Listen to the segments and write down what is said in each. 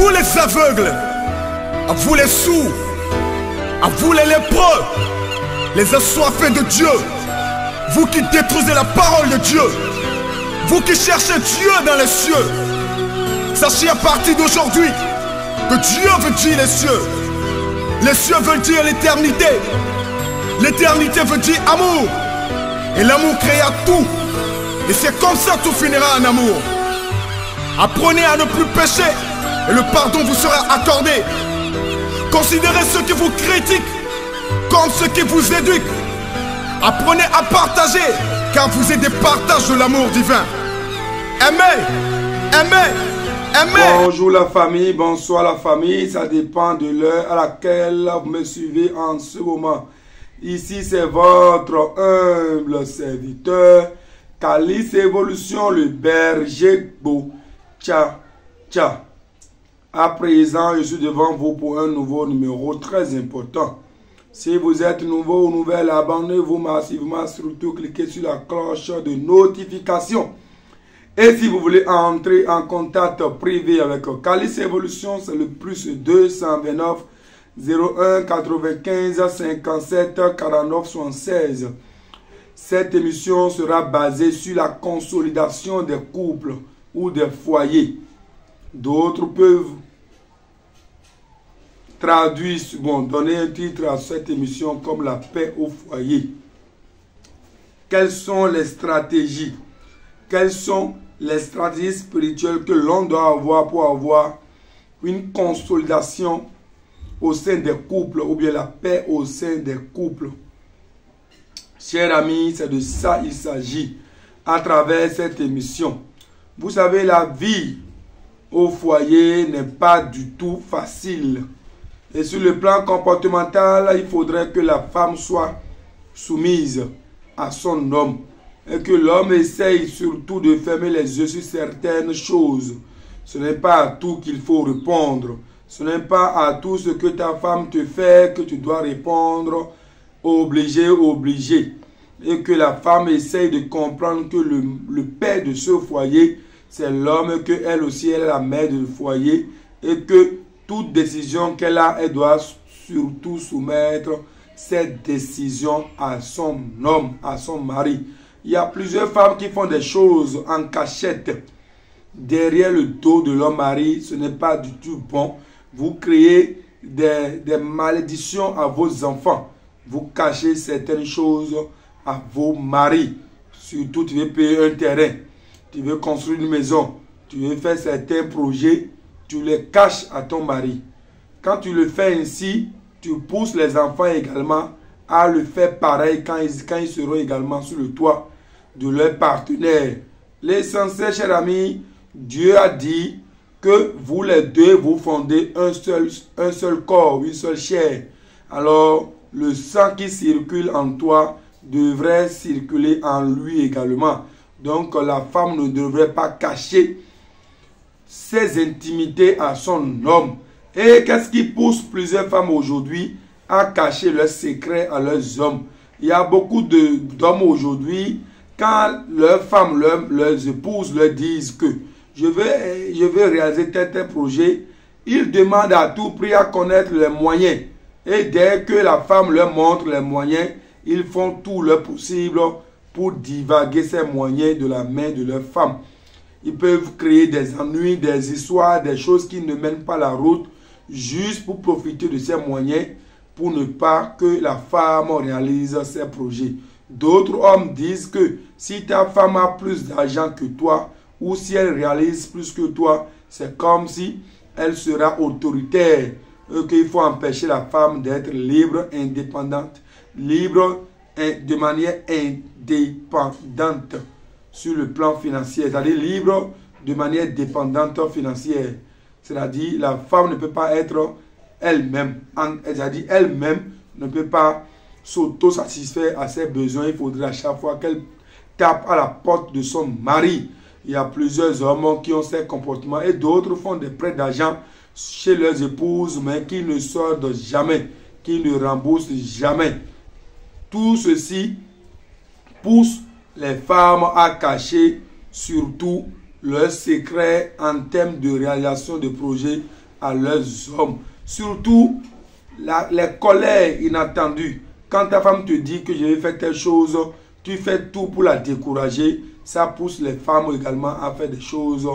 vous les aveugles, à vous les sourds, à vous les lépreux, les assoiffés de Dieu, vous qui détruisez la parole de Dieu, vous qui cherchez Dieu dans les cieux, sachez à partir d'aujourd'hui que Dieu veut dire les cieux. Les cieux veulent dire l'éternité. L'éternité veut dire amour. Et l'amour créa tout. Et c'est comme ça que tout finira en amour. Apprenez à ne plus pécher et le pardon vous sera accordé. Considérez ceux qui vous critiquent comme ceux qui vous éduquent. Apprenez à partager car vous êtes des partages de l'amour divin. Aimez, aimez, aimez. Bonjour la famille, bonsoir la famille. Ça dépend de l'heure à laquelle vous me suivez en ce moment. Ici c'est votre humble serviteur Calice Évolution, le berger beau. Tcha, tcha. À présent, je suis devant vous pour un nouveau numéro très important. Si vous êtes nouveau ou nouvelle, abonnez-vous massivement, surtout cliquez sur la cloche de notification. Et si vous voulez entrer en contact privé avec Calice Évolution, c'est le plus 229 01 95 57 49 76. Cette émission sera basée sur la consolidation des couples ou des foyers. D'autres peuvent traduire, donner un titre à cette émission comme la paix au foyer. Quelles sont les stratégies? Quelles sont les stratégies spirituelles que l'on doit avoir pour avoir une consolidation au sein des couples ou bien la paix au sein des couples? Chers amis, c'est de ça il s'agit à travers cette émission. Vous savez, la vie au foyer n'est pas du tout facile. Et sur le plan comportemental, il faudrait que la femme soit soumise à son homme. Et que l'homme essaye surtout de fermer les yeux sur certaines choses. Ce n'est pas à tout qu'il faut répondre. Ce n'est pas à tout ce que ta femme te fait que tu dois répondre obligé, obligé. Et que la femme essaye de comprendre que le père de ce foyer, c'est l'homme, qu'elle aussi elle est la mère du foyer. Et que toute décision qu'elle a, elle doit surtout soumettre cette décision à son homme, à son mari. Il y a plusieurs femmes qui font des choses en cachette derrière le dos de leur mari. Ce n'est pas du tout bon. Vous créez des malédictions à vos enfants. Vous cachez certaines choses à vos maris. Surtout, tu veux payer un terrain. Tu veux construire une maison. Tu veux faire certains projets. Tu les caches à ton mari. Quand tu le fais ainsi, tu pousses les enfants également à le faire pareil quand ils seront également sur le toit de leur partenaire. L'essentiel, chers amis, Dieu a dit que vous les deux, vous fondez un seul corps, une seule chair. Alors, le sang qui circule en toi devrait circuler en lui également. Donc, la femme ne devrait pas cacher ses intimités à son homme. Et qu'est-ce qui pousse plusieurs femmes aujourd'hui à cacher leurs secrets à leurs hommes? Il y a beaucoup d'hommes aujourd'hui, quand leurs femmes, leurs épouses leur disent que je veux réaliser tel projet, ils demandent à tout prix à connaître les moyens. Et dès que la femme leur montre les moyens, ils font tout leur possible pour divaguer ces moyens de la main de leur femme. Ils peuvent créer des ennuis, des histoires, des choses qui ne mènent pas la route, juste pour profiter de ces moyens, pour ne pas que la femme réalise ses projets. D'autres hommes disent que si ta femme a plus d'argent que toi, ou si elle réalise plus que toi, c'est comme si elle sera autoritaire. Qu'il faut empêcher la femme d'être libre, indépendante, libre de manière indépendante sur le plan financier, c'est-à-dire libre de manière dépendante financière. C'est-à-dire la femme ne peut pas être elle-même, c'est-à-dire elle-même ne peut pas s'auto-satisfaire à ses besoins. Il faudrait à chaque fois qu'elle tape à la porte de son mari. Il y a plusieurs hommes qui ont ces comportements et d'autres font des prêts d'argent chez leurs épouses, mais qui ne sortent jamais, qui ne remboursent jamais. Tout ceci pousse les femmes à cacher surtout leurs secrets en termes de réalisation de projets à leurs hommes. Surtout, les colères inattendues. Quand ta femme te dit que je vais faire telle chose, tu fais tout pour la décourager. Ça pousse les femmes également à faire des choses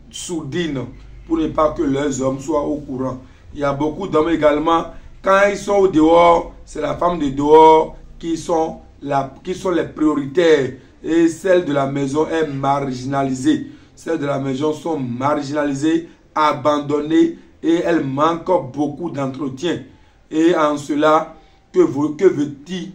sourdines pour ne pas que leurs hommes soient au courant. Il y a beaucoup d'hommes également, quand ils sont au dehors, c'est la femme de dehors qui sont les prioritaires. Et celle de la maison est marginalisée. Celles de la maison sont marginalisées, abandonnées et elles manquent beaucoup d'entretien. Et en cela, que veut-il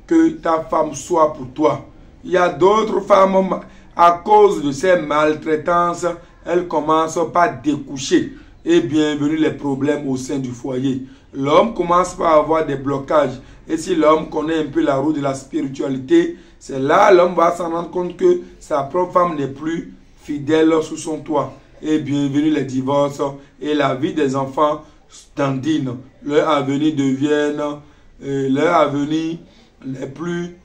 que ta femme soit pour toi? Il y a d'autres femmes, à cause de ces maltraitances, elles commencent par découcher. Et bienvenue les problèmes au sein du foyer. L'homme commence par avoir des blocages. Et si l'homme connaît un peu la route de la spiritualité, c'est là l'homme va s'en rendre compte que sa propre femme n'est plus fidèle sous son toit. Et bienvenue les divorces et la vie des enfants standine. Leur avenir n'est plus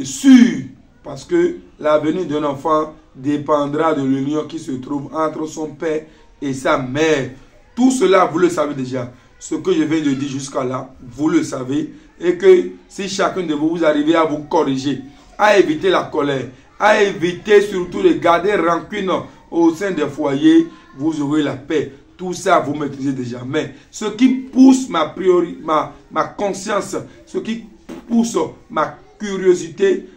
sûr. Parce que l'avenir d'un enfant dépendra de l'union qui se trouve entre son père et sa mère. Tout cela, vous le savez déjà. Ce que je viens de dire jusqu'à là, vous le savez. Et que si chacun de vous, vous arrivez à vous corriger, à éviter la colère, à éviter surtout de garder rancune au sein des foyers, vous aurez la paix. Tout ça, vous maîtrisez déjà. Mais ce qui pousse ma conscience, ce qui pousse ma curiosité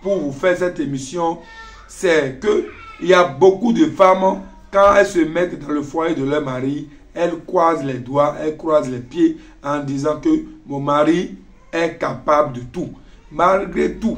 pour vous faire cette émission, c'est qu'il y a beaucoup de femmes, quand elles se mettent dans le foyer de leur mari, elles croisent les doigts, elles croisent les pieds en disant que mon mari est capable de tout. Malgré tout,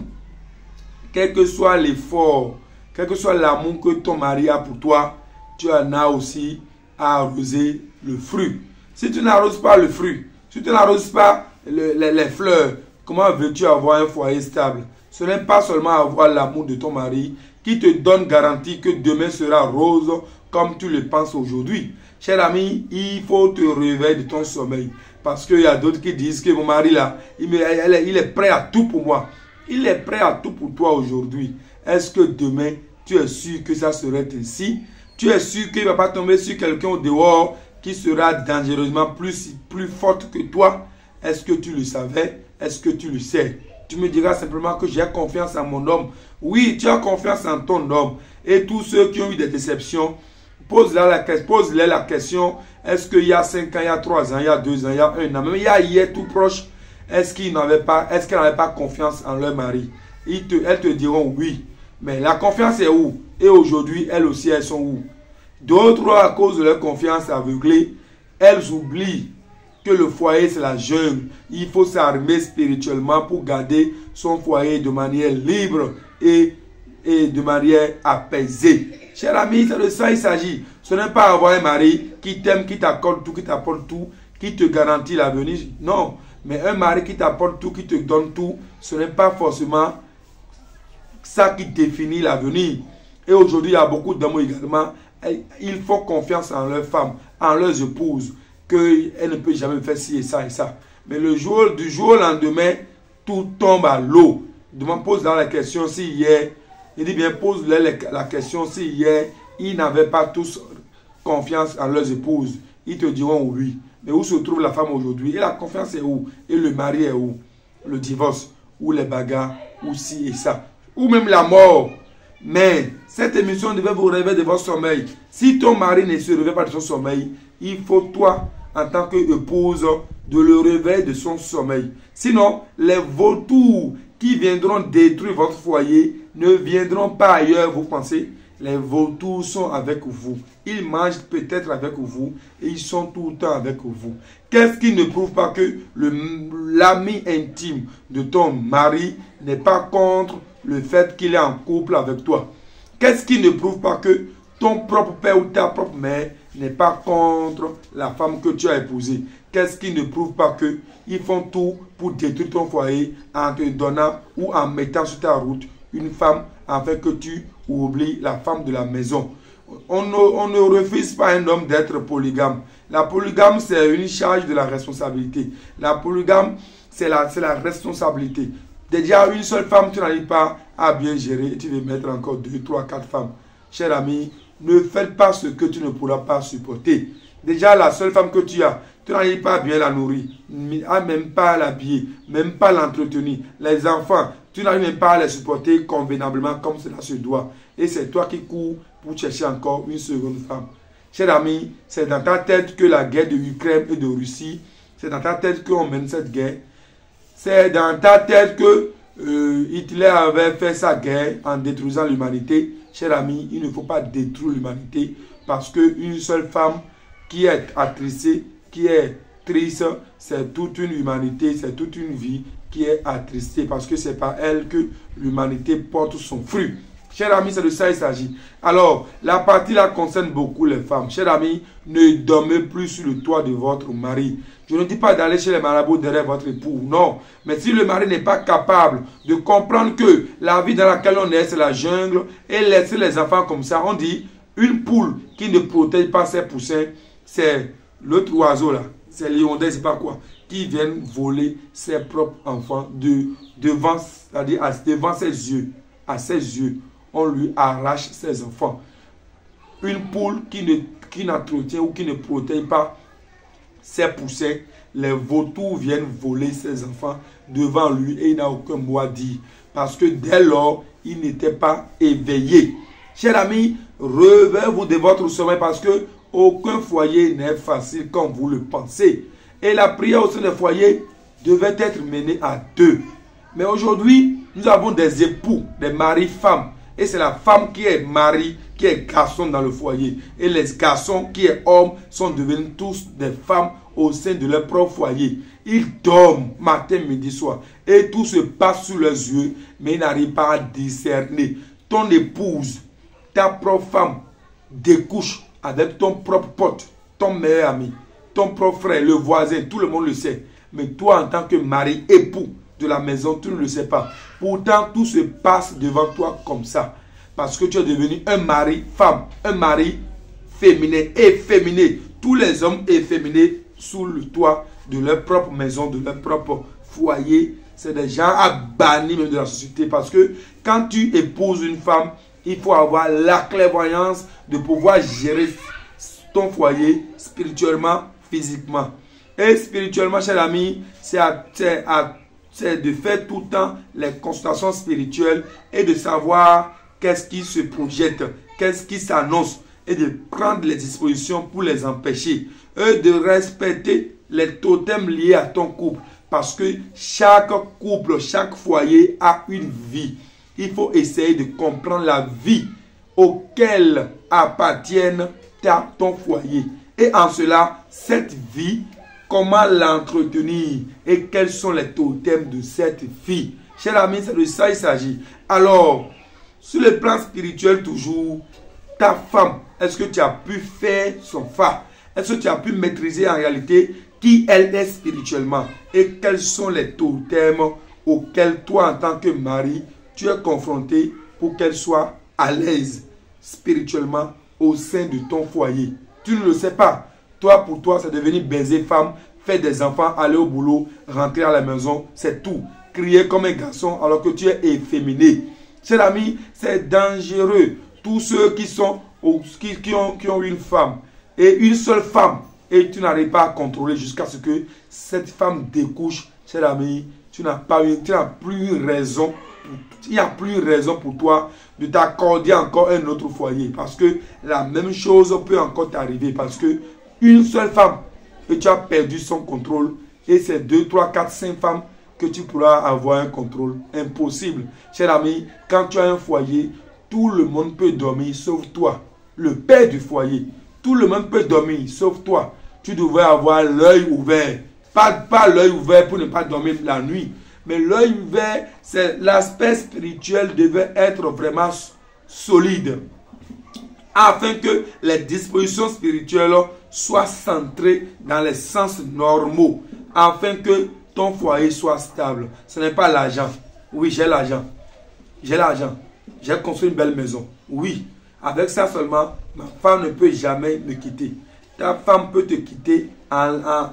quel que soit l'effort, quel que soit l'amour que ton mari a pour toi, tu en as aussi à arroser le fruit. Si tu n'arroses pas le fruit, si tu n'arroses pas les fleurs, comment veux-tu avoir un foyer stable? Ce n'est pas seulement avoir l'amour de ton mari qui te donne garantie que demain sera rose comme tu le penses aujourd'hui. Cher ami, il faut te réveiller de ton sommeil. Parce qu'il y a d'autres qui disent que mon mari là, il est prêt à tout pour moi. Il est prêt à tout pour toi aujourd'hui. Est-ce que demain, tu es sûr que ça serait ainsi? Tu es sûr qu'il ne va pas tomber sur quelqu'un au dehors qui sera dangereusement plus forte que toi? Est-ce que tu le savais? Est-ce que tu le sais? Tu me diras simplement que j'ai confiance en mon homme. Oui, tu as confiance en ton homme. Et tous ceux qui ont eu des déceptions, pose-leur la question, est-ce qu'il y a 5 ans, il y a 3 ans, il y a 2 ans, il y a 1 an, même il y a hier tout proche, est-ce qu'elles n'avaient pas confiance en leur mari? Elles te diront oui. Mais la confiance est où? Et aujourd'hui, elles aussi, elles sont où? D'autres, à cause de leur confiance aveuglée, elles oublient que le foyer, c'est la jungle. Il faut s'armer spirituellement pour garder son foyer de manière libre et de manière apaisée. Cher ami, c'est de ça il s'agit. Ce n'est pas avoir un mari qui t'aime, qui t'accorde tout, qui t'apporte tout, qui te garantit l'avenir. Non, mais un mari qui t'apporte tout, qui te donne tout, ce n'est pas forcément ça qui définit l'avenir. Et aujourd'hui, il y a beaucoup d'hommes également. Ils font confiance en leurs femmes, en leurs épouses, qu'elles ne peuvent jamais faire ci et ça et ça. Mais du jour au lendemain, tout tombe à l'eau. Pose la question si hier, pose-leur la question si hier, ils n'avaient pas tous confiance en leurs épouses. Ils te diront oui. Mais où se trouve la femme aujourd'hui? Et la confiance est où? Et le mari est où? Le divorce, ou les bagarres, ou ci et ça. Ou même la mort. Mais cette émission devait vous réveiller de votre sommeil. Si ton mari ne se réveille pas de son sommeil, il faut toi, en tant qu'épouse, de le réveiller de son sommeil. Sinon, les vautours qui viendront détruire votre foyer ne viendront pas ailleurs, vous pensez? Les vautours sont avec vous. Ils mangent peut-être avec vous et ils sont tout le temps avec vous. Qu'est-ce qui ne prouve pas que l'ami intime de ton mari n'est pas contre le fait qu'il est en couple avec toi? Qu'est-ce qui ne prouve pas que ton propre père ou ta propre mère n'est pas contre la femme que tu as épousée? Qu'est-ce qui ne prouve pas qu'ils font tout pour détruire ton foyer en te donnant ou en mettant sur ta route une femme afin que tu oublies la femme de la maison? On ne refuse pas à un homme d'être polygame. La polygame, c'est une charge de la responsabilité. La polygame, c'est la responsabilité. Déjà, une seule femme, tu n'arrives pas à bien gérer et tu veux mettre encore 2, 3, 4 femmes. cher ami, ne faites pas ce que tu ne pourras pas supporter. Déjà, la seule femme que tu as, tu n'arrives pas à bien la nourrir, même pas à l'habiller, même pas à l'entretenir. Les enfants, tu n'arrives même pas à les supporter convenablement comme cela se doit. Et c'est toi qui cours pour chercher encore une seconde femme. Cher ami, c'est dans ta tête que la guerre de Ukraine et de Russie, c'est dans ta tête qu'on mène cette guerre. C'est dans ta tête que Hitler avait fait sa guerre en détruisant l'humanité. Cher ami, il ne faut pas détruire l'humanité parce qu'une seule femme qui est attristée, qui est triste, c'est toute une humanité, c'est toute une vie qui est attristée parce que c'est par elle que l'humanité porte son fruit. Cher ami, c'est de ça il s'agit. Alors, la partie là concerne beaucoup les femmes. Cher ami, ne dormez plus sur le toit de votre mari. Je ne dis pas d'aller chez les marabouts derrière votre époux, non. Mais si le mari n'est pas capable de comprendre que la vie dans laquelle on est, c'est la jungle, et laisser les enfants comme ça, on dit, une poule qui ne protège pas ses poussins, c'est l'autre oiseau là, c'est l'hirondelle, c'est pas quoi, qui viennent voler ses propres enfants devant, c'est-à-dire devant ses yeux, à ses yeux. On lui arrache ses enfants. Une poule qui n'entretient ou qui ne protège pas ses poussins, les vautours viennent voler ses enfants devant lui et il n'a aucun mot à dire. Parce que dès lors, il n'était pas éveillé. Chers amis, réveillez-vous de votre sommeil parce que aucun foyer n'est facile comme vous le pensez. Et la prière au sein des foyers devait être menée à deux. Mais aujourd'hui, nous avons des époux, des maris-femmes. Et c'est la femme qui est mari, qui est garçon dans le foyer. Et les garçons qui est homme sont devenus tous des femmes au sein de leur propre foyer. Ils dorment matin, midi, soir. Et tout se passe sous leurs yeux, mais ils n'arrivent pas à discerner. Ton épouse, ta propre femme, découche avec ton propre pote, ton meilleur ami, ton propre frère, le voisin, tout le monde le sait. Mais toi, en tant que mari, époux de la maison, tu ne le sais pas. Pourtant, tout se passe devant toi comme ça. Parce que tu es devenu un mari femme, un mari féminin, efféminé. Tous les hommes efféminés sous le toit de leur propre maison, de leur propre foyer. C'est des gens à bannir même de la société. Parce que quand tu épouses une femme, il faut avoir la clairvoyance de pouvoir gérer ton foyer spirituellement, physiquement. Et spirituellement, cher ami, c'est de faire tout le temps les consultations spirituelles et de savoir qu'est-ce qui se projette, qu'est-ce qui s'annonce et de prendre les dispositions pour les empêcher. Et de respecter les totems liés à ton couple. Parce que chaque couple, chaque foyer a une vie. Il faut essayer de comprendre la vie auquel appartiennent ton foyer. Et en cela, cette vie, comment l'entretenir et quels sont les totems de cette vie. Chers amis, c'est de ça il s'agit. Alors, sur le plan spirituel toujours, ta femme, est-ce que tu as pu faire son phare? Est-ce que tu as pu maîtriser en réalité qui elle est spirituellement? Et quels sont les totems auxquels toi, en tant que mari, tu es confronté pour qu'elle soit à l'aise spirituellement au sein de ton foyer? Tu ne le sais pas. Toi, pour toi, c'est devenu baiser femme, faire des enfants, aller au boulot, rentrer à la maison, c'est tout. Crier comme un garçon alors que tu es efféminé. Chers amis, c'est dangereux. Tous ceux qui ont une femme et une seule femme et tu n'arrives pas à contrôler jusqu'à ce que cette femme découche, cher ami, tu n'as plus raison. Il n'y a plus raison pour toi de t'accorder encore un autre foyer. Parce que la même chose peut encore t'arriver. Parce que une seule femme, et tu as perdu son contrôle. Et c'est 2, 3, 4, 5 femmes que tu pourras avoir un contrôle. Impossible. Cher ami, quand tu as un foyer, tout le monde peut dormir sauf toi. Le père du foyer. Tout le monde peut dormir sauf toi. Tu devrais avoir l'œil ouvert. Pas l'œil ouvert pour ne pas dormir la nuit. Mais l'œil ouvert, c'est l'aspect spirituel devait être vraiment solide. Afin que les dispositions spirituelles soient centrées dans les sens normaux. Afin que ton foyer soit stable. Ce n'est pas l'argent. Oui, j'ai l'argent. J'ai l'argent. J'ai construit une belle maison. Oui. Avec ça seulement, ma femme ne peut jamais me quitter. Ta femme peut te quitter en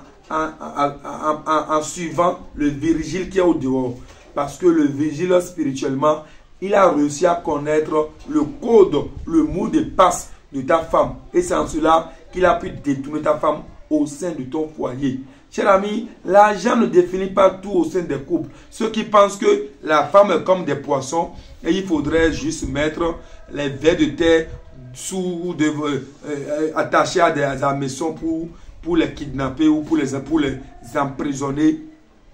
suivant le vigile qui est au dehors. Parce que le vigile spirituellement il a réussi à connaître le code, le mot de passe de ta femme. Et c'est en cela qu'il a pu détourner ta femme au sein de ton foyer. Cher ami, l'argent ne définit pas tout au sein des couples. Ceux qui pensent que la femme est comme des poissons et il faudrait juste mettre les vers de terre attachés à des hameçons pour les kidnapper ou pour les emprisonner,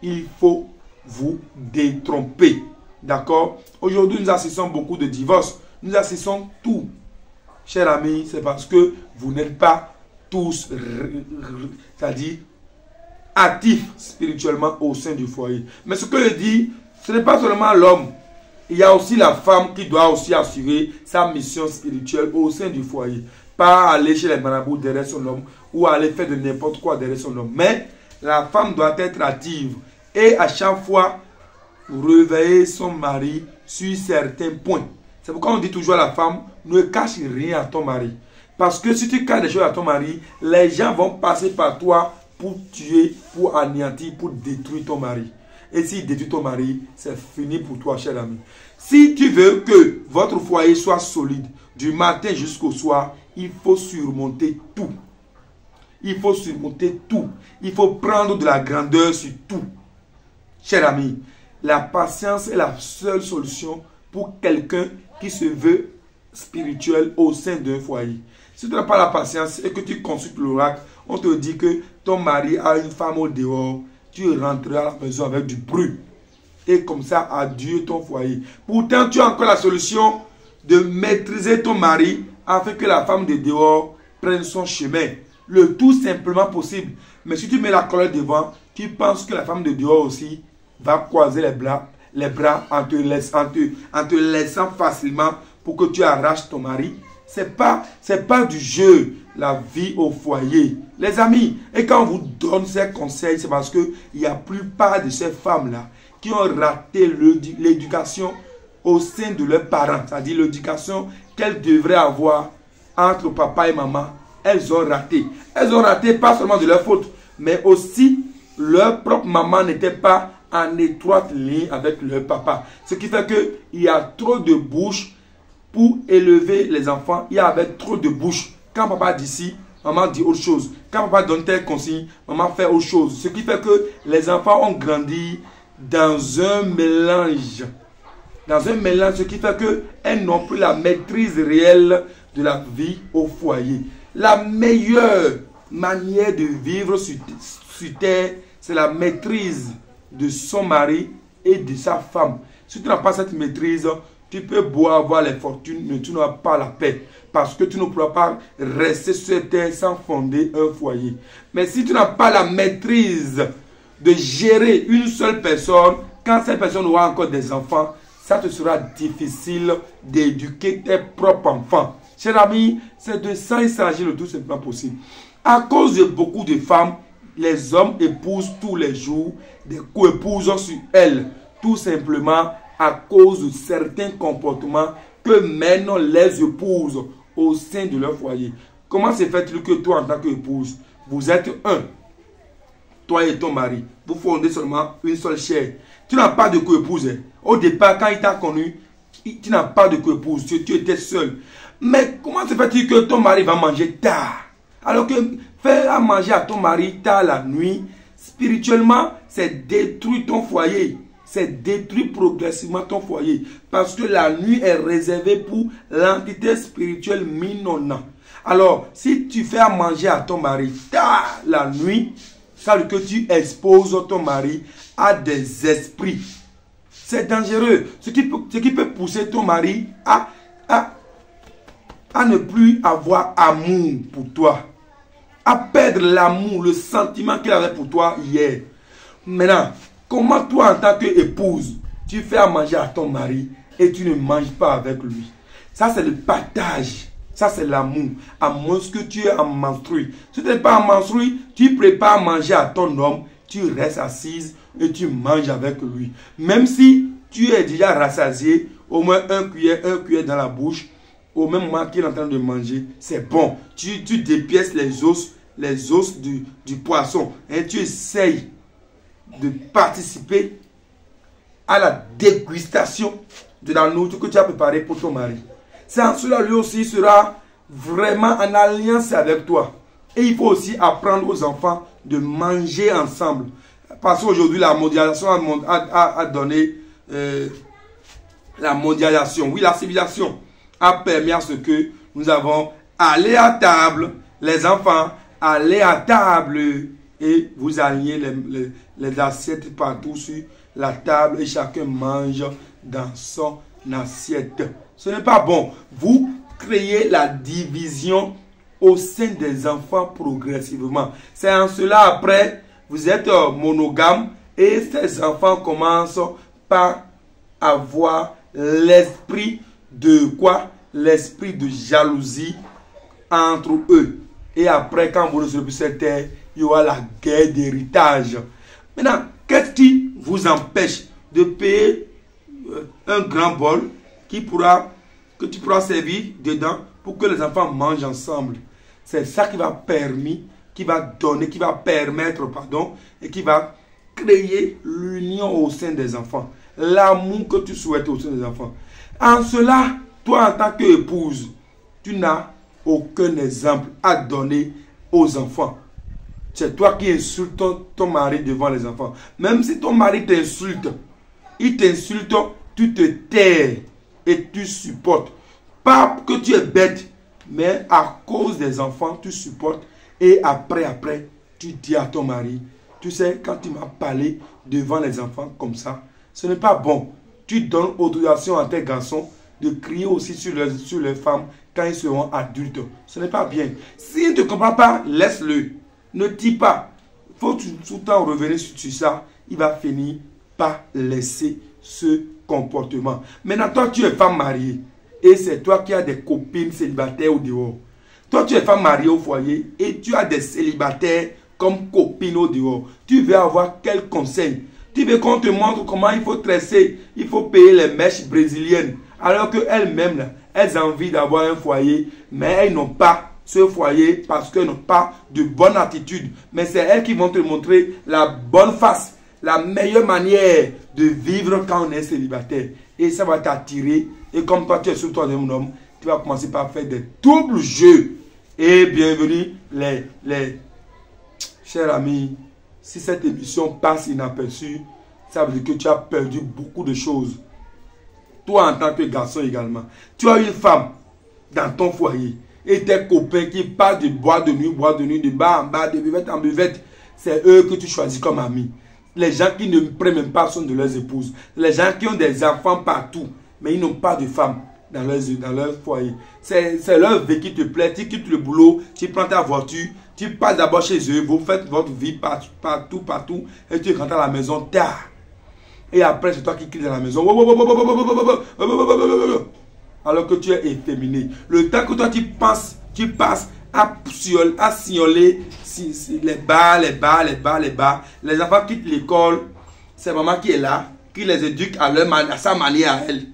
il faut vous détromper. D'accord? Aujourd'hui, nous assistons beaucoup de divorces. Nous assistons tout. Chers amis, c'est parce que vous n'êtes pas tous, c'est-à-dire actifs spirituellement au sein du foyer. Mais ce que je dis, ce n'est pas seulement l'homme. Il y a aussi la femme qui doit aussi assurer sa mission spirituelle au sein du foyer. Pas aller chez les marabouts derrière son homme ou aller faire de n'importe quoi derrière son homme. Mais la femme doit être active et à chaque fois réveiller son mari sur certains points. C'est pourquoi on dit toujours à la femme, ne cache rien à ton mari. Parce que si tu caches des choses à ton mari, les gens vont passer par toi pour tuer, pour anéantir, pour détruire ton mari. Et s'il détruit ton mari, c'est fini pour toi, cher ami. Si tu veux que votre foyer soit solide, du matin jusqu'au soir, il faut surmonter tout. Il faut surmonter tout. Il faut prendre de la grandeur sur tout. Cher ami, la patience est la seule solution pour quelqu'un qui se veut spirituel au sein d'un foyer. Si tu n'as pas la patience et que tu consultes l'oracle, on te dit que ton mari a une femme au dehors, tu rentreras à la maison avec du bruit. Et comme ça, adieu ton foyer. Pourtant, tu as encore la solution de maîtriser ton mari afin que la femme de dehors prenne son chemin. Le tout simplement possible. Mais si tu mets la colère devant, tu penses que la femme de dehors aussi va croiser les bras en te laissant facilement pour que tu arraches ton mari. C'est pas du jeu, la vie au foyer. Les amis, et quand on vous donne ces conseils, c'est parce que il y a plupart de ces femmes-là qui ont raté l'éducation au sein de leurs parents. C'est-à-dire l'éducation qu'elles devraient avoir entre papa et maman. Elles ont raté. Elles ont raté pas seulement de leur faute, mais aussi leur propre maman n'était pas en étroite ligne avec leur papa. Ce qui fait qu'il y a trop de bouches pour élever les enfants. Il y avait trop de bouches. Quand papa dit ci, maman dit autre chose. Quand papa donne telle consigne, maman fait autre chose. Ce qui fait que les enfants ont grandi dans un mélange. Ce qui fait qu'elles n'ont plus la maîtrise réelle de la vie au foyer. La meilleure manière de vivre sur terre, c'est la maîtrise de son mari et de sa femme. Si tu n'as pas cette maîtrise, tu peux beau avoir les fortunes, mais tu n'auras pas la paix. Parce que tu ne pourras pas rester sur cette terre sans fonder un foyer. Mais si tu n'as pas la maîtrise de gérer une seule personne, quand cette personne aura encore des enfants, ça te sera difficile d'éduquer tes propres enfants. Chers amis, c'est de ça il s'agit le tout simplement possible. À cause de beaucoup de femmes, les hommes épousent tous les jours des co-épouses sur elles. Tout simplement à cause de certains comportements que mènent les épouses au sein de leur foyer. Comment se fait-il que toi, en tant qu'épouse, vous êtes un, toi et ton mari, vous fondez seulement une seule chair. Tu n'as pas de co-épouse. Au départ, quand il t'a connu, tu n'as pas de co-épouse, tu étais seul. Mais comment se fait-il que ton mari va manger tard? Alors que faire à manger à ton mari tard la nuit, spirituellement, c'est détruire ton foyer. C'est détruire progressivement ton foyer. Parce que la nuit est réservée pour l'entité spirituelle Minona. Alors, si tu fais à manger à ton mari tard la nuit, ça veut dire que tu exposes ton mari à des esprits. C'est dangereux. Ce qui peut pousser ton mari à ne plus avoir amour pour toi. À perdre l'amour, le sentiment qu'il avait pour toi hier. Maintenant, comment toi, en tant qu'épouse, tu fais à manger à ton mari et tu ne manges pas avec lui? Ça, c'est le partage. Ça, c'est l'amour. À moins que tu es en menstrue. Si tu n'es pas en menstrue, tu prépares à manger à ton homme, tu restes assise et tu manges avec lui. Même si tu es déjà rassasié, au moins un cuillère dans la bouche, au même moment qu'il est en train de manger, c'est bon. Tu dépièces les os du poisson et tu essayes de participer à la dégustation de la nourriture que tu as préparée pour ton mari. C'est en cela lui aussi sera vraiment en alliance avec toi. Et il faut aussi apprendre aux enfants de manger ensemble. Parce qu'aujourd'hui, la mondialisation a donné la mondialisation. Oui, la civilisation a permis à ce que nous avons allé à table, les enfants, allez à table et vous alignez les assiettes partout sur la table et chacun mange dans son assiette. Ce n'est pas bon. Vous créez la division au sein des enfants progressivement. C'est en cela après, vous êtes monogame et ces enfants commencent par avoir l'esprit de quoi? L'esprit de jalousie entre eux. Et après, quand vous ne serez plus sur terre, il y aura la guerre d'héritage. Maintenant, qu'est-ce qui vous empêche de payer un grand bol que tu pourras servir dedans pour que les enfants mangent ensemble? C'est ça qui va permettre, et qui va créer l'union au sein des enfants. L'amour que tu souhaites au sein des enfants. En cela, toi en tant qu'épouse, tu n'as aucun exemple à donner aux enfants. C'est toi qui insultes ton mari devant les enfants. Même si ton mari t'insulte, il t'insulte, tu te tais et tu supportes. Pas que tu es bête, mais à cause des enfants, tu supportes. Et après, tu dis à ton mari, tu sais, quand tu m'as parlé devant les enfants comme ça, ce n'est pas bon. Tu donnes autorisation à tes garçons de crier aussi sur les femmes quand ils seront adultes. Ce n'est pas bien. S'il ne te comprend pas, laisse-le. Ne dis pas. Il faut tout le temps revenir sur ça. Il va finir par laisser ce comportement. Maintenant, toi, tu es femme mariée. Et c'est toi qui as des copines célibataires au dehors. Toi, tu es femme mariée au foyer. Et tu as des célibataires comme copines au dehors. Tu veux avoir quel conseil? Tu veux qu'on te montre comment il faut tresser. Il faut payer les mèches brésiliennes. Alors qu'elles-mêmes, elles ont envie d'avoir un foyer. Mais elles n'ont pas ce foyer parce qu'elles n'ont pas de bonne attitude. Mais c'est elles qui vont te montrer la bonne face. La meilleure manière de vivre quand on est célibataire. Et ça va t'attirer. Et comme toi, tu es sur toi d'un homme, tu vas commencer par faire des doubles jeux. Et bienvenue, les chers amis. Si cette émission passe inaperçue, ça veut dire que tu as perdu beaucoup de choses. Toi, en tant que garçon également, tu as une femme dans ton foyer et tes copains qui partent de boîte de nuit, de bar en bar, de buvette en buvette. C'est eux que tu choisis comme amis. Les gens qui ne prennent même pas soin de leurs épouses. Les gens qui ont des enfants partout, mais ils n'ont pas de femmes dans leur foyer. C'est leur vie qui te plaît. Tu quittes le boulot, tu prends ta voiture, tu passes d'abord chez eux, vous faites votre vie partout, et tu rentres à la maison tard. Et après, c'est toi qui quittes la maison. Alors que tu es efféminé. Le temps que toi tu passes à signaler les bars. Les enfants quittent l'école. C'est maman qui est là, qui les éduque à sa manière à elle.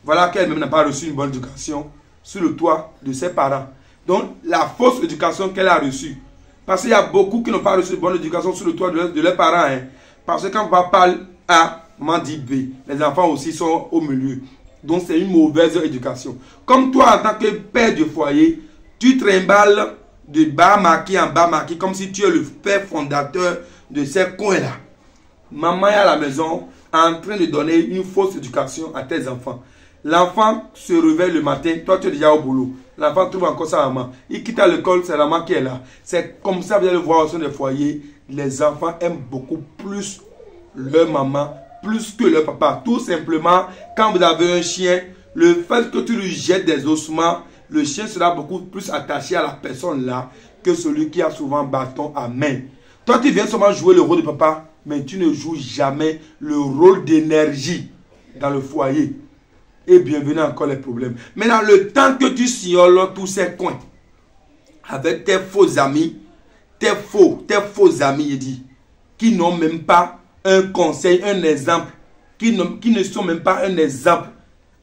Voilà qu'elle-même n'a pas reçu une bonne éducation sur le toit de ses parents. Donc, la fausse éducation qu'elle a reçue. Parce qu'il y a beaucoup qui n'ont pas reçu une bonne éducation sur le toit de leurs parents. Hein. Parce que quand papa parle A, maman dit B. Les enfants aussi sont au milieu. Donc, c'est une mauvaise éducation. Comme toi, en tant que père de foyer, tu trimballes de bas marqué en bas marqué, comme si tu es le père fondateur de ces coins-là. Maman est à la maison en train de donner une fausse éducation à tes enfants. L'enfant se réveille le matin, toi tu es déjà au boulot. L'enfant trouve encore sa maman. Il quitte à l'école, c'est la maman qui est là. C'est comme ça, vous allez le voir au sein des foyers. Les enfants aiment beaucoup plus leur maman, plus que leur papa. Tout simplement, quand vous avez un chien, le fait que tu lui jettes des ossements, le chien sera beaucoup plus attaché à la personne là que celui qui a souvent bâton à main. Toi, tu viens seulement jouer le rôle de papa, mais tu ne joues jamais le rôle d'énergie dans le foyer. Et bienvenue encore les problèmes. Maintenant, le temps que tu signoles tous ces coins avec tes faux amis, tes faux amis, il dit, qui n'ont même pas un conseil, un exemple, qui ne sont même pas un exemple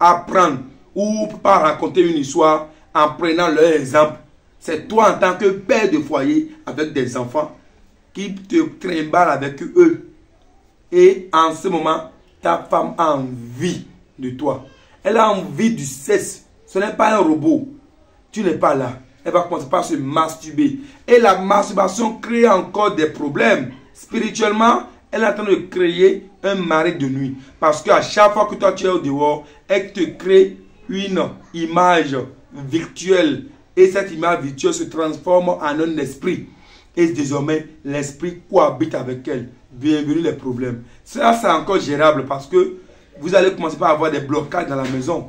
à prendre ou pas raconter une histoire en prenant leur exemple. C'est toi en tant que père de foyer avec des enfants qui te trimballent avec eux. Et en ce moment, ta femme a envie de toi. Elle a envie du sexe. Ce n'est pas un robot. Tu n'es pas là. Elle va commencer par se masturber. Et la masturbation crée encore des problèmes. Spirituellement, elle est en train de créer un mari de nuit. Parce qu'à chaque fois que toi tu es au dehors, elle te crée une image virtuelle. Et cette image virtuelle se transforme en un esprit. Et désormais, l'esprit cohabite avec elle. Bienvenue les problèmes. Ça, c'est encore gérable parce que vous allez commencer par avoir des blocages dans la maison.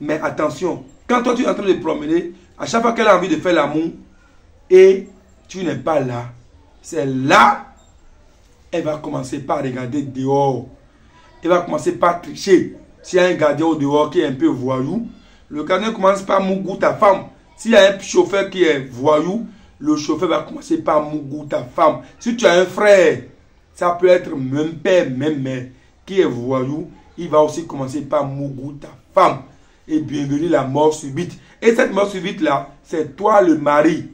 Mais attention, quand toi tu es en train de promener, à chaque fois qu'elle a envie de faire l'amour et tu n'es pas là, c'est là elle va commencer par regarder dehors. Elle va commencer par tricher. S'il y a un gardien au dehors qui est un peu voyou, le gardien commence par mougou ta femme. S'il y a un chauffeur qui est voyou, le chauffeur va commencer par mougou ta femme. Si tu as un frère, ça peut être même père, même mère, qui est voyou, il va aussi commencer par mougou ta femme. Et bienvenue la mort subite. Et cette mort subite là, c'est toi le mari.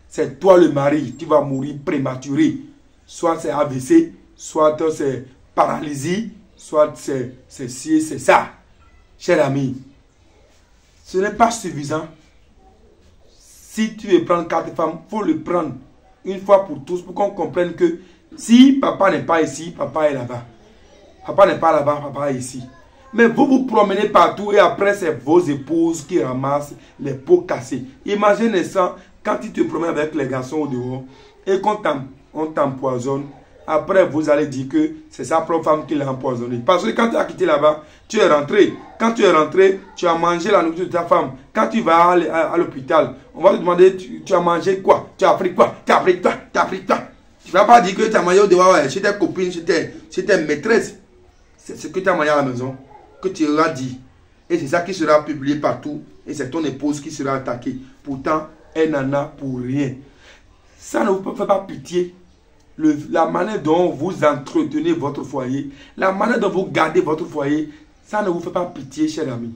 C'est toi le mari. Tu vas mourir prématuré. Soit c'est AVC, soit c'est paralysie, soit c'est ci, c'est ça. Cher ami, ce n'est pas suffisant. Si tu veux prendre 4 femmes, il faut le prendre une fois pour tous pour qu'on comprenne que si papa n'est pas ici, papa est là-bas. Papa n'est pas là-bas, papa est ici. Mais vous vous promenez partout et après c'est vos épouses qui ramassent les pots cassés. Imagine ça quand tu te promènes avec les garçons au dehors et qu'on t'empoisonne. Après vous allez dire que c'est sa propre femme qui l'a empoisonné. Parce que quand tu as quitté là-bas, tu es rentré. Quand tu es rentré, tu as mangé la nourriture de ta femme. Quand tu vas à l'hôpital, on va te demander tu as mangé quoi? Tu as pris quoi? Tu as pris quoi? Tu as pris quoi? Tu ne vas pas dire que tu as mangé au dehors chez tes copines, chez tes maîtresses. C'est ce que tu as mangé à la maison que tu auras dit. Et c'est ça qui sera publié partout. Et c'est ton épouse qui sera attaquée. Pourtant, elle n'en a pour rien. Ça ne vous fait pas pitié. La manière dont vous entretenez votre foyer, la manière dont vous gardez votre foyer, ça ne vous fait pas pitié, cher ami.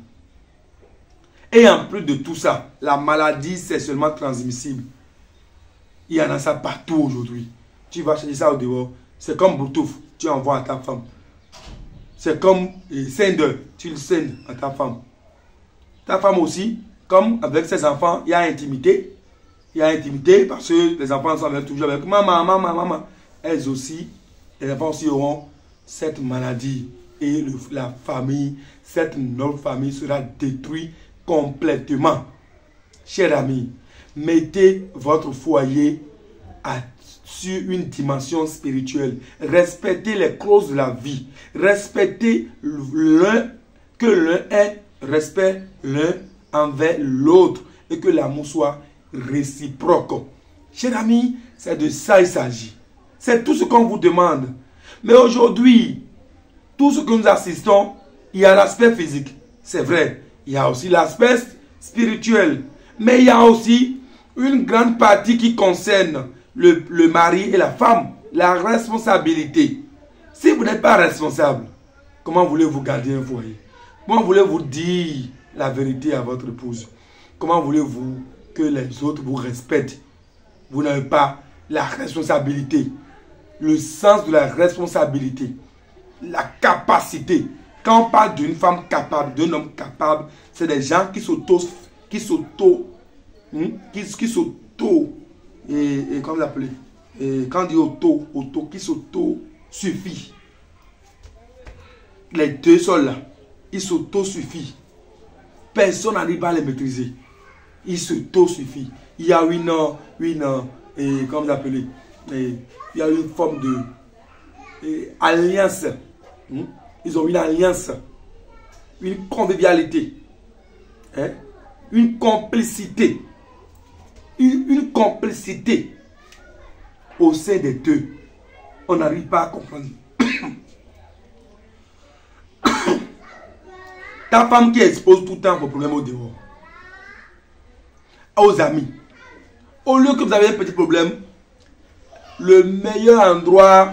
Et en plus de tout ça, la maladie, c'est seulement transmissible. Il y en a ça partout aujourd'hui. Tu vas chercher ça au dehors. C'est comme Bluetooth, tu envoies à ta femme. C'est comme Sender, tu le sends à ta femme. Ta femme aussi, comme avec ses enfants, il y a intimité. Il y a intimité parce que les enfants sont toujours avec maman. Elles aussi, les enfants aussi auront cette maladie. Et la famille, cette noble famille sera détruite complètement. Chers amis, mettez votre foyer sur une dimension spirituelle. Respectez les clauses de la vie. Respectez que l'un ait respect l'un envers l'autre et que l'amour soit réciproque. Chers amis, c'est de ça il s'agit. C'est tout ce qu'on vous demande. Mais aujourd'hui, tout ce que nous assistons, il y a l'aspect physique. C'est vrai. Il y a aussi l'aspect spirituel. Mais il y a aussi une grande partie qui concerne le mari et la femme. La responsabilité. Si vous n'êtes pas responsable, comment voulez-vous garder un foyer? Comment voulez-vous dire la vérité à votre épouse? Comment voulez-vous que les autres vous respectent? Vous n'avez pas la responsabilité. Le sens de la responsabilité. La capacité. Quand on parle d'une femme capable, d'un homme capable, c'est des gens qui comment l'appeler? Quand on dit auto, qui s'auto-suffit. Les deux sont là. Ils s'auto-suffient. Personne n'arrive à les maîtriser. Ils s'auto-suffient. Il y a comment l'appeler? Il y a une forme de alliance. Ils ont une alliance. Une convivialité. Une complicité. Une complicité au sein des deux. On n'arrive pas à comprendre. Ta femme qui expose tout le temps vos problèmes au dehors. Aux amis. Au lieu que vous avez un petit problème, le meilleur endroit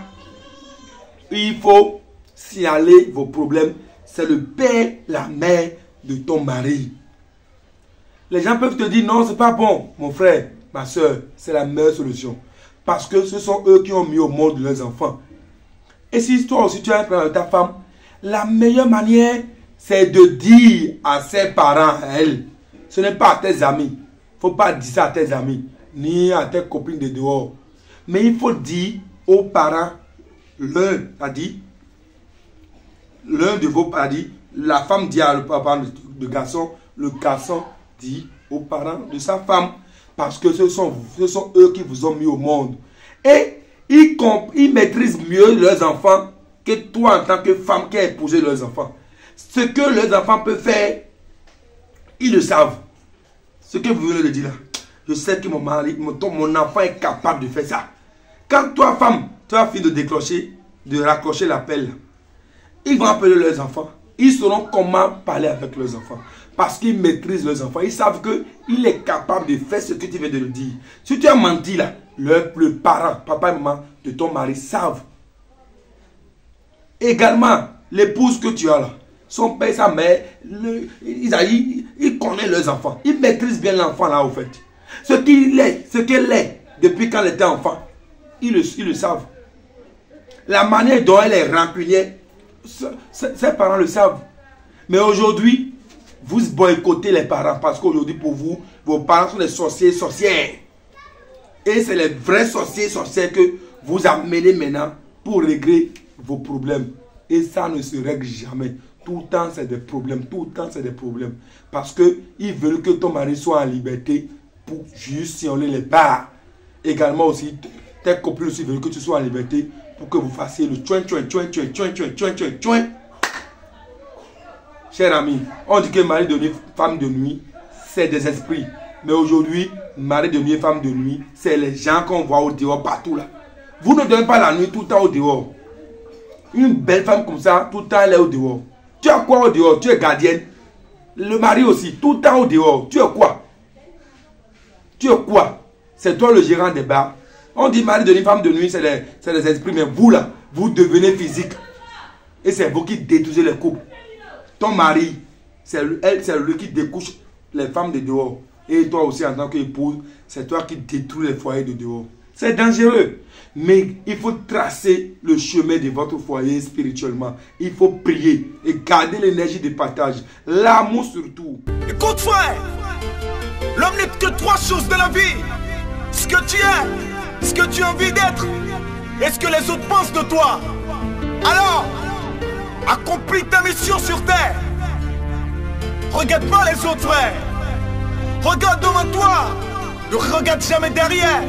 où il faut signaler vos problèmes, c'est le père, la mère de ton mari. Les gens peuvent te dire non, c'est pas bon, mon frère, ma soeur, c'est la meilleure solution. Parce que ce sont eux qui ont mis au monde leurs enfants. Et si toi aussi tu as un problème avec ta femme, la meilleure manière, c'est de dire à ses parents, à elle. Ce n'est pas à tes amis. Il ne faut pas dire ça à tes amis, ni à tes copines de dehors. Mais il faut dire aux parents, l'un de vos parents dit, la femme dit à le papa de garçon, le garçon dit aux parents de sa femme, parce que ce sont eux qui vous ont mis au monde. Et ils maîtrisent mieux leurs enfants que toi en tant que femme qui a épousé leurs enfants. Ce que leurs enfants peuvent faire, ils le savent. Ce que vous venez de dire là, je sais que mon enfant est capable de faire ça. Quand toi, femme, tu as fini de raccrocher l'appel, ils vont appeler leurs enfants. Ils sauront comment parler avec leurs enfants. Parce qu'ils maîtrisent leurs enfants. Ils savent qu'il est capable de faire ce que tu viens de le dire. Si tu as menti là, le parent, papa et maman de ton mari savent. Également, l'épouse que tu as là, son père, sa mère, ils connaissent leurs enfants. Ils maîtrisent bien l'enfant là au fait. Ce qu'elle est depuis quand elle était enfant, ils le savent. La manière dont elle est rancunière, ses parents le savent. Mais aujourd'hui, vous boycottez les parents parce qu'aujourd'hui pour vous, vos parents sont des sorciers, sorcières. Et c'est les vrais sorciers, sorcières que vous amenez maintenant pour régler vos problèmes. Et ça ne se règle jamais. Tout le temps, c'est des problèmes. Tout le temps, c'est des problèmes. Parce qu'ils veulent que ton mari soit en liberté pour juste si on les part. Également aussi, tes copines aussi veulent que tu sois en liberté pour que vous fassiez le tchoin. Chers amis, on dit que mari de nuit, femme de nuit, c'est des esprits. Mais aujourd'hui, mari de nuit et femme de nuit, c'est les gens qu'on voit au dehors partout là. Vous ne donnez pas la nuit tout le temps au dehors. Une belle femme comme ça, tout le temps elle est au dehors. Tu as quoi au dehors? Tu es gardienne. Le mari aussi, tout le temps au dehors. Tu es quoi? Tu es quoi? C'est toi le gérant des bars. On dit mari de nuit, femme de nuit, c'est les esprits. Mais vous là, vous devenez physique. Et c'est vous qui détruisez les couples. Ton mari, c'est lui qui découche les femmes de dehors. Et toi aussi en tant qu'épouse, c'est toi qui détruis les foyers de dehors. C'est dangereux. Mais il faut tracer le chemin de votre foyer spirituellement. Il faut prier et garder l'énergie de partage. L'amour surtout. Écoute frère, l'homme n'est que trois choses dans la vie. Ce que tu es, ce que tu as envie d'être et ce que les autres pensent de toi. Alors, accomplis ta mission sur terre. Regarde pas les autres frères. Regarde devant toi. Ne regarde jamais derrière.